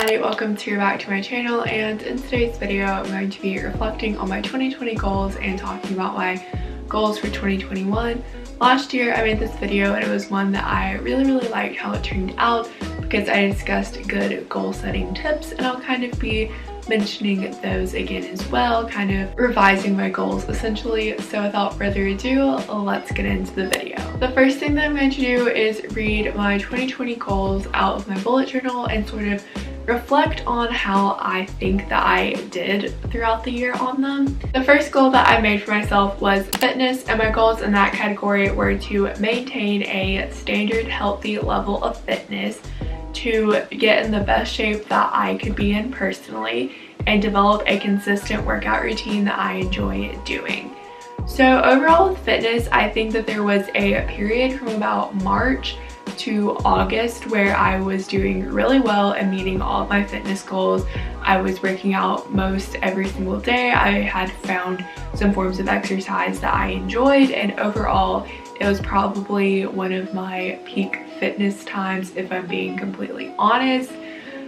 everybody, welcome back to my channel, and in today's video I'm going to be reflecting on my 2020 goals and talking about my goals for 2021. Last year I made this video and it was one that I really liked how it turned out because I discussed good goal setting tips, and I'll kind of be mentioning those again as well, kind of revising my goals essentially. So without further ado, let's get into the video. The first thing that I'm going to do is read my 2020 goals out of my bullet journal and sort of reflect on how I think that I did throughout the year on them. The first goal that I made for myself was fitness, and my goals in that category were to maintain a standard healthy level of fitness, to get in the best shape that I could be in personally, and develop a consistent workout routine that I enjoy doing. So overall with fitness, I think that there was a period from about March to August where I was doing really well and meeting all of my fitness goals. I was working out most every single day. I had found some forms of exercise that I enjoyed, and overall it was probably one of my peak fitness times if I'm being completely honest.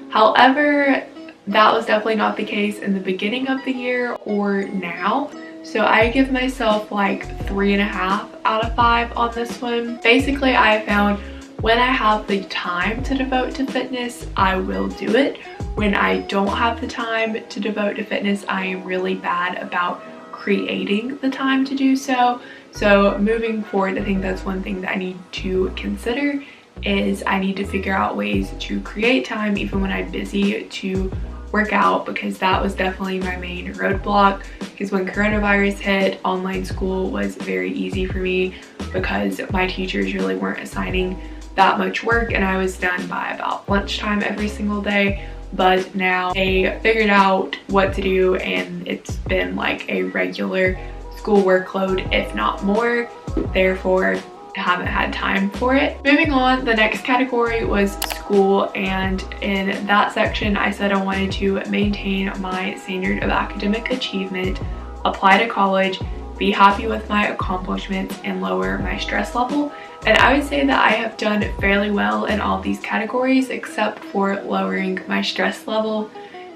However, that was definitely not the case in the beginning of the year or now. So I give myself like 3.5 out of 5 on this one. Basically, I found when I have the time to devote to fitness, I will do it. When I don't have the time to devote to fitness, I am really bad about creating the time to do so. So moving forward, I think that's one thing that I need to consider, is I need to figure out ways to create time even when I'm busy to work out, because that was definitely my main roadblock. Because when coronavirus hit, online school was very easy for me because my teachers really weren't assigning that much work and I was done by about lunchtime every single day. But now they figured out what to do and it's been like a regular school workload, if not more. Therefore, I haven't had time for it. Moving on, the next category was school, and in that section I said I wanted to maintain my standard of academic achievement, apply to college, be happy with my accomplishments, and lower my stress level. And I would say that I have done fairly well in all of these categories except for lowering my stress level.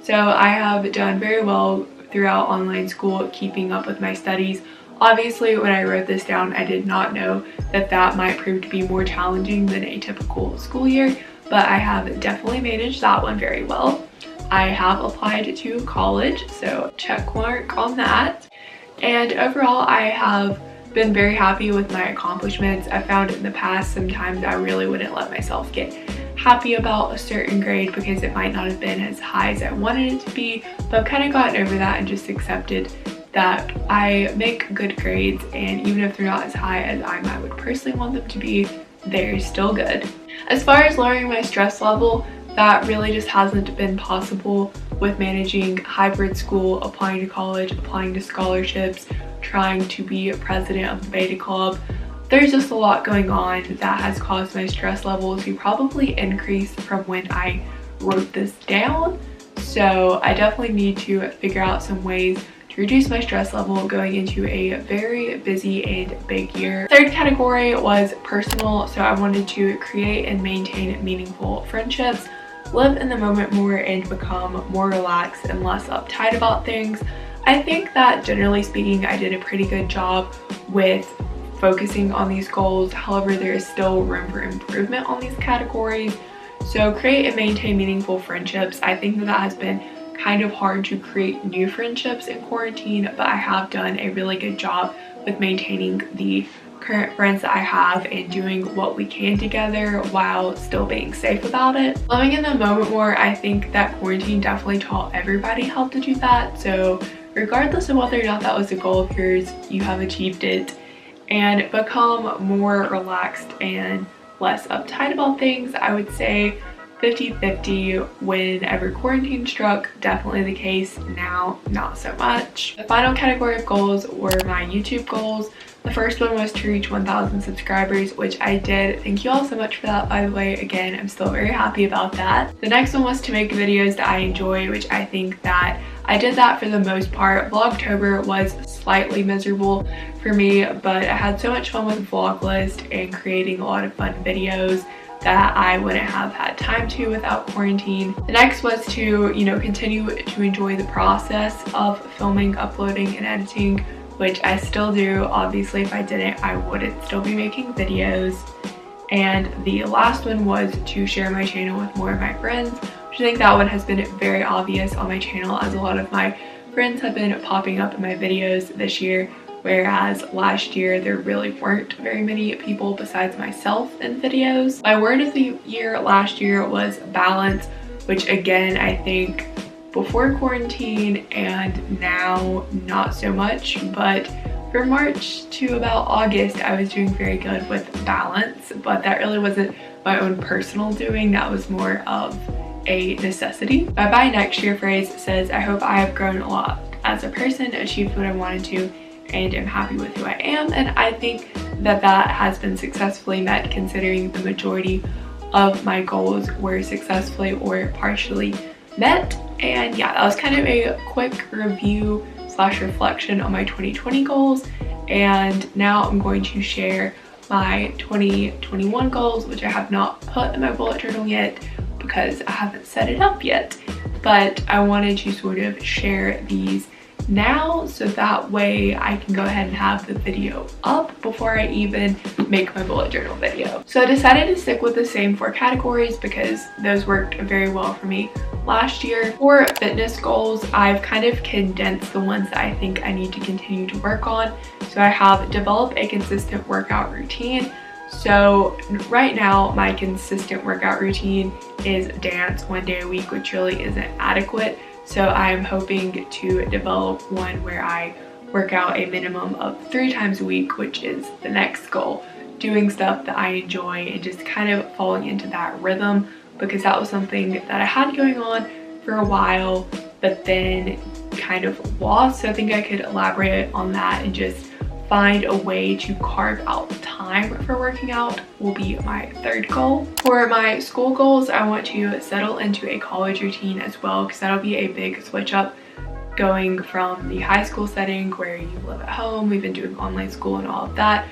So I have done very well throughout online school, keeping up with my studies. Obviously, when I wrote this down, I did not know that that might prove to be more challenging than a typical school year, but I have definitely managed that one very well. I have applied to college, so check mark on that. And overall, I have been very happy with my accomplishments. I found in the past sometimes I really wouldn't let myself get happy about a certain grade because it might not have been as high as I wanted it to be, but I've kind of gotten over that and just accepted that I make good grades, and even if they're not as high as I would personally want them to be, they're still good. As far as lowering my stress level, that really just hasn't been possible with managing hybrid school, applying to college, applying to scholarships, trying to be president of the Beta Club. There's just a lot going on that has caused my stress level to probably increase from when I wrote this down. So I definitely need to figure out some ways to reduce my stress level going into a very busy and big year. Third category was personal, so I wanted to create and maintain meaningful friendships, live in the moment more, and become more relaxed and less uptight about things. I think that generally speaking, I did a pretty good job with focusing on these goals. However, there is still room for improvement on these categories. So create and maintain meaningful friendships. I think that has been kind of hard to create new friendships in quarantine, but I have done a really good job with maintaining the current friends that I have and doing what we can together while still being safe about it. Living in the moment more, I think that quarantine definitely taught everybody how to do that. So regardless of whether or not that was a goal of yours, you have achieved it. And become more relaxed and less uptight about things. I would say 50-50 whenever quarantine struck, definitely the case now, not so much. The final category of goals were my YouTube goals. The first one was to reach 1,000 subscribers, which I did. Thank you all so much for that, by the way. Again, I'm still very happy about that. The next one was to make videos that I enjoy, which I think that I did that for the most part. Vlogtober was slightly miserable for me, but I had so much fun with Vloglist and creating a lot of fun videos that I wouldn't have had time to without quarantine. The next was to, continue to enjoy the process of filming, uploading, and editing, which I still do. Obviously, if I didn't, I wouldn't still be making videos. And the last one was to share my channel with more of my friends, which I think that one has been very obvious on my channel, as a lot of my friends have been popping up in my videos this year, whereas last year there really weren't very many people besides myself in videos. My word of the year last year was balance, which again, I think before quarantine and now not so much, but from March to about August I was doing very good with balance, but that really wasn't my own personal doing, that was more of a necessity. My bye next year phrase says, I hope I have grown a lot as a person, achieved what I wanted to, and am happy with who I am. And I think that that has been successfully met, considering the majority of my goals were successfully or partially met. And yeah, that was kind of a quick review / reflection on my 2020 goals. And now I'm going to share my 2021 goals, which I have not put in my bullet journal yet because I haven't set it up yet. But I wanted to sort of share these now, so that way I can go ahead and have the video up before I even make my bullet journal video. So I decided to stick with the same 4 categories because those worked very well for me last year. For fitness goals, I've kind of condensed the ones that I think I need to continue to work on. So I have developed a consistent workout routine. So right now my consistent workout routine is dance 1 day a week, which really isn't adequate. So I'm hoping to develop one where I work out a minimum of 3 times a week, which is the next goal. Doing stuff that I enjoy and just kind of falling into that rhythm, because that was something that I had going on for a while, but then kind of lost. So I think I could elaborate on that and just find a way to carve out time for working out will be my 3rd goal. For my school goals, I want to settle into a college routine as well, because that'll be a big switch up going from the high school setting where you live at home, we've been doing online school and all of that,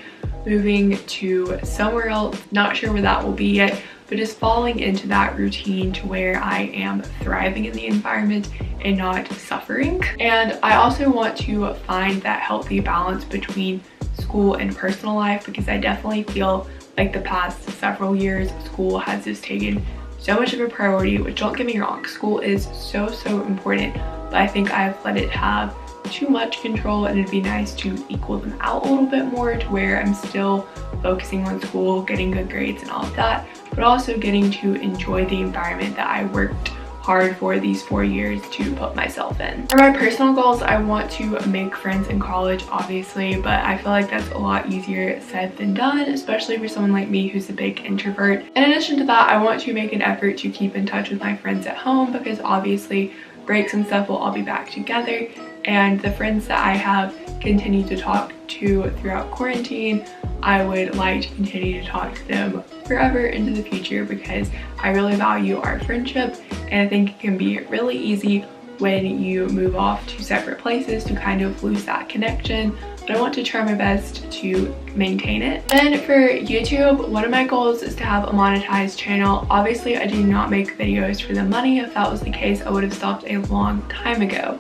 moving to somewhere else, not sure where that will be yet, but just falling into that routine to where I am thriving in the environment and not suffering. And I also want to find that healthy balance between school and personal life, because I definitely feel like the past several years school has just taken so much of a priority, which, don't get me wrong, school is so important, but I think I've let it have too much control, and it'd be nice to equal them out a little bit more to where I'm still focusing on school, getting good grades and all of that, but also getting to enjoy the environment that I worked hard for these 4 years to put myself in. For my personal goals, I want to make friends in college, obviously, but I feel like that's a lot easier said than done, especially for someone like me who's a big introvert. In addition to that, I want to make an effort to keep in touch with my friends at home, because obviously breaks and stuff will all be back together, and the friends that I have continued to talk to throughout quarantine, I would like to continue to talk to them forever into the future, because I really value our friendship, and I think it can be really easy when you move off to separate places to kind of lose that connection, but I want to try my best to maintain it. Then for YouTube, one of my goals is to have a monetized channel. Obviously, I do not make videos for the money. If that was the case, I would have stopped a long time ago.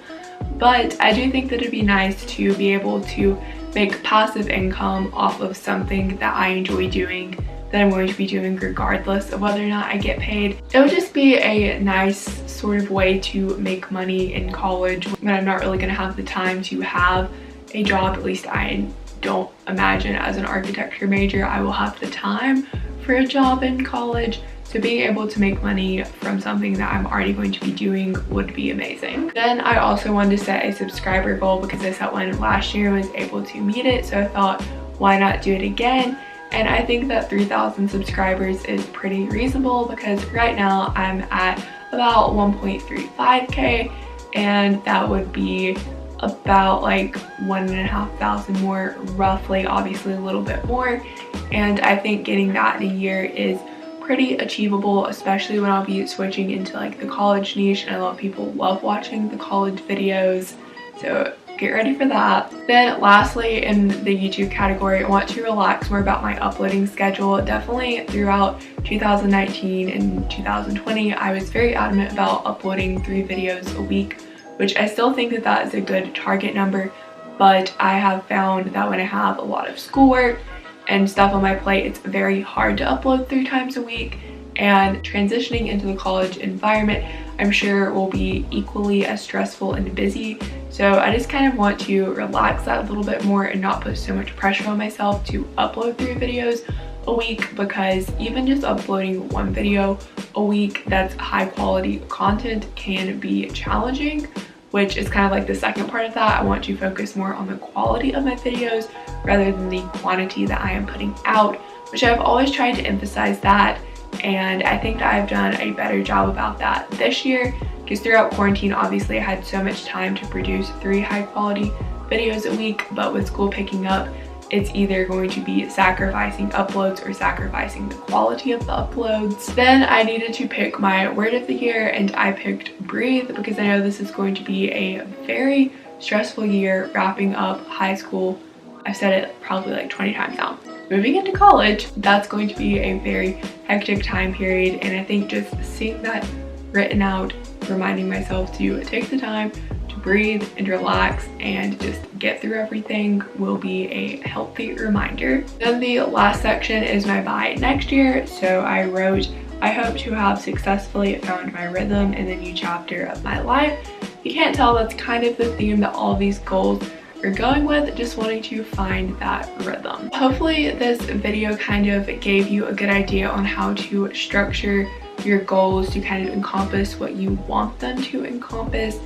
But I do think that it'd be nice to be able to make passive income off of something that I enjoy doing, that I'm going to be doing regardless of whether or not I get paid. It would just be a nice sort of way to make money in college when I'm not really going to have the time to have a job. At least I don't imagine as an architecture major I will have the time for a job in college. So being able to make money from something that I'm already going to be doing would be amazing. Then I also wanted to set a subscriber goal, because I set one last year and was able to meet it. So I thought, why not do it again? And I think that 3,000 subscribers is pretty reasonable, because right now I'm at about 1.35k, and that would be about like 1,500 more roughly, obviously a little bit more. And I think getting that in a year is pretty achievable, especially when I'll be switching into like the college niche, and I love people love watching the college videos. So get ready for that. Then lastly, in the YouTube category, I want to relax more about my uploading schedule. Definitely throughout 2019 and 2020, I was very adamant about uploading 3 videos a week, which I still think that that is a good target number, but I have found that when I have a lot of schoolwork and stuff on my plate, it's very hard to upload 3 times a week, and transitioning into the college environment, I'm sure will be equally as stressful and busy. So I just kind of want to relax that a little bit more and not put so much pressure on myself to upload 3 videos a week, because even just uploading 1 video a week that's high quality content can be challenging, which is kind of like the second part of that. I want to focus more on the quality of my videos rather than the quantity that I am putting out, which I've always tried to emphasize that. And I think that I've done a better job about that this year, because throughout quarantine, obviously I had so much time to produce 3 high quality videos a week, but with school picking up, it's either going to be sacrificing uploads or sacrificing the quality of the uploads. Then I needed to pick my word of the year, and I picked breathe, because I know this is going to be a very stressful year wrapping up high school. I've said it probably like 20 times now. Moving into college, that's going to be a very hectic time period, and I think just seeing that written out, reminding myself to take the time to breathe and relax and just get through everything will be a healthy reminder. Then the last section is my bye next year. So I wrote, I hope to have successfully found my rhythm in the new chapter of my life. You can't tell, that's kind of the theme that all these goals are going with, just wanting to find that rhythm. Hopefully this video kind of gave you a good idea on how to structure your goals to kind of encompass what you want them to encompass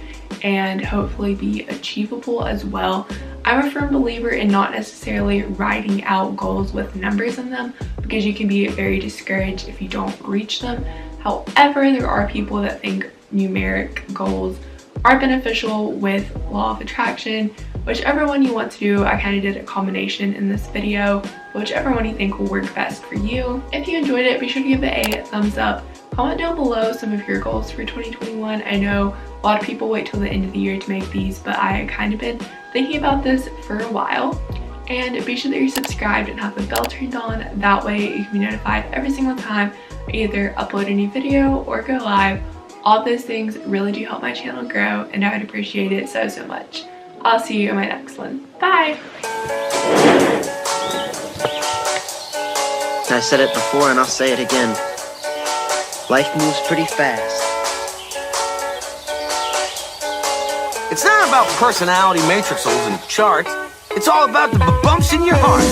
and hopefully be achievable as well. I'm a firm believer in not necessarily writing out goals with numbers in them, because you can be very discouraged if you don't reach them. However, there are people that think numeric goals are beneficial with law of attraction. Whichever one you want to do, I kind of did a combination in this video, whichever one you think will work best for you. If you enjoyed it, be sure to give it a thumbs up. Comment down below some of your goals for 2021. I know a lot of people wait till the end of the year to make these, but I kind of been thinking about this for a while. And be sure that you're subscribed and have the bell turned on. That way you can be notified every single time I either upload a new video or go live. All those things really do help my channel grow, and I would appreciate it so, so much. I'll see you in my next one. Bye! I said it before and I'll say it again. Life moves pretty fast. It's not about personality matrixels and charts. It's all about the bumps in your heart.